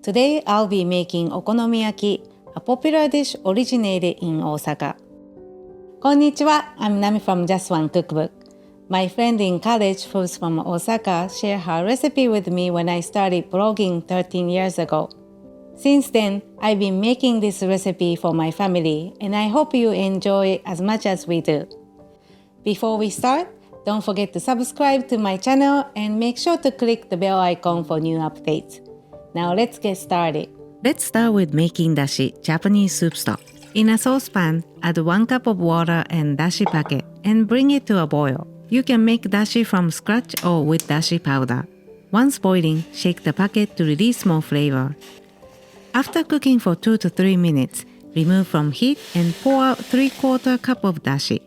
Today I'll be making okonomiyaki, a popular dish originated in Osaka. こんにちは, I'm Nami from Just One Cookbook. My friend in college who's from Osaka shared her recipe with me when I started blogging 13 years ago. Since then, I've been making this recipe for my family, and I hope you enjoy it as much as we do. Before we start, don't forget to subscribe to my channel and make sure to click the bell icon for new updates. Now let's get started. Let's start with making dashi, Japanese soup stock. In a saucepan, add 1 cup of water and dashi packet and bring it to a boil. You can make dashi from scratch or with dashi powder. Once boiling, shake the packet to release more flavor. After cooking for 2 to 3 minutes, remove from heat and pour out 3/4 cup of dashi.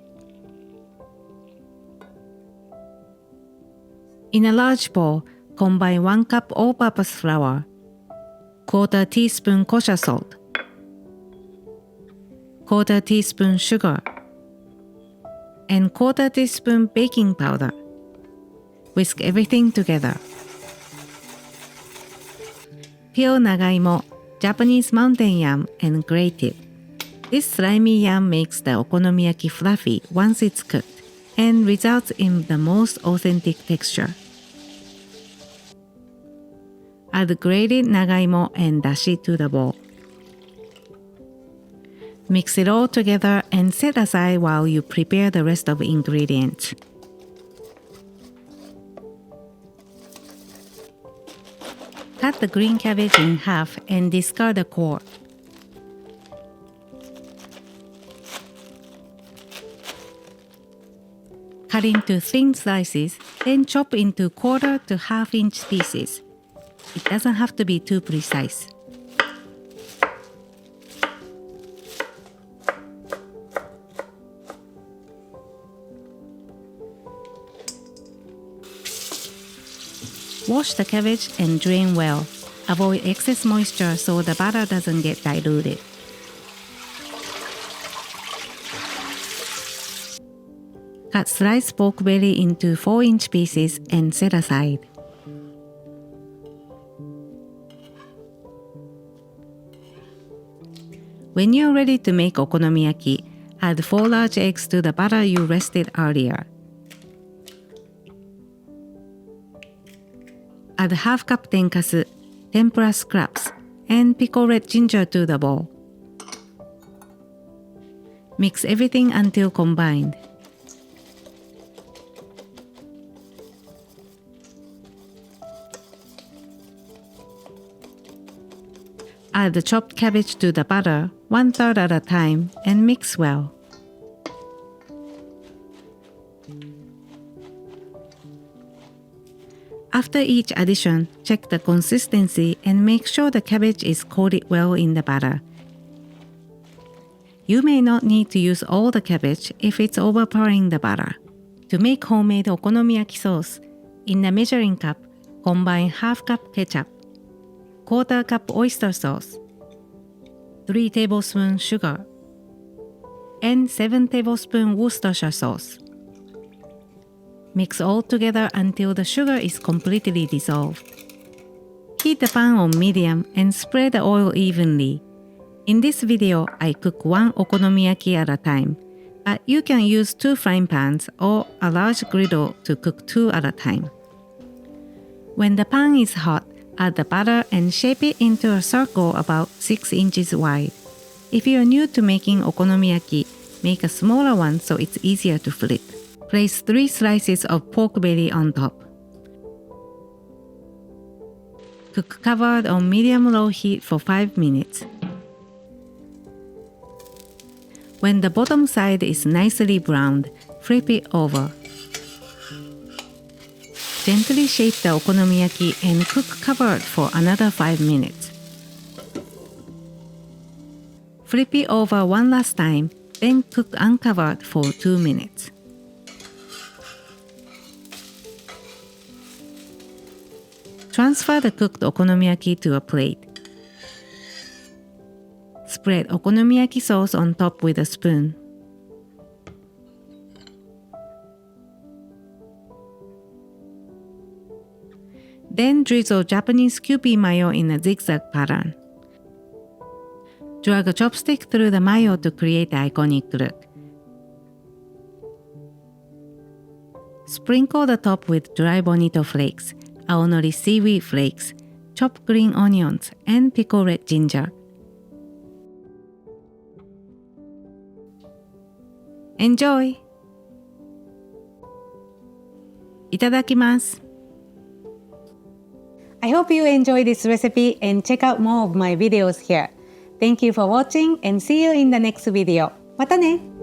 In a large bowl, combine 1 cup all-purpose flour, 1/4 teaspoon kosher salt, 1/4 teaspoon sugar, and 1/4 teaspoon baking powder. Whisk everything together. Peel nagaimo, Japanese mountain yam, and grate it. This slimy yam makes the okonomiyaki fluffy once it's cooked and results in the most authentic texture. Add grated nagaimo and dashi to the bowl. Mix it all together and set aside while you prepare the rest of the ingredients. Cut the green cabbage in half and discard the core. Cut into thin slices, then chop into 1/4 to 1/2 inch pieces. It doesn't have to be too precise. Wash the cabbage and drain well. Avoid excess moisture so the batter doesn't get diluted. Cut sliced pork belly into 4-inch pieces and set aside. When you're ready to make okonomiyaki, add 4 large eggs to the batter you rested earlier. Add 1/2 cup tenkasu, tempura scraps, and pickled red ginger to the bowl. Mix everything until combined. Add the chopped cabbage to the batter, 1/3 at a time, and mix well. After each addition, check the consistency and make sure the cabbage is coated well in the batter. You may not need to use all the cabbage if it's overpowering the batter. To make homemade okonomiyaki sauce, in a measuring cup, combine 1/2 cup ketchup, 1/4 cup oyster sauce, 3 tablespoons sugar, and 7 tablespoons Worcestershire sauce. Mix all together until the sugar is completely dissolved. Heat the pan on medium and spread the oil evenly. In this video, I cook 1 okonomiyaki at a time, but you can use 2 frying pans or a large griddle to cook 2 at a time. When the pan is hot, add the batter and shape it into a circle about 6 inches wide. If you are new to making okonomiyaki, make a smaller one so it's easier to flip. Place 3 slices of pork belly on top. Cook covered on medium-low heat for 5 minutes. When the bottom side is nicely browned, flip it over. Gently shape the okonomiyaki and cook covered for another 5 minutes. Flip it over one last time, then cook uncovered for 2 minutes. Transfer the cooked okonomiyaki to a plate. Spread okonomiyaki sauce on top with a spoon. Then drizzle Japanese Kewpie mayo in a zigzag pattern. Drag a chopstick through the mayo to create the iconic look. Sprinkle the top with dry bonito flakes, aonori seaweed flakes, chopped green onions, and pickled red ginger. Enjoy! いただきます。I hope you enjoy this recipe and check out more of my videos here. Thank you for watching and see you in the next video. またね!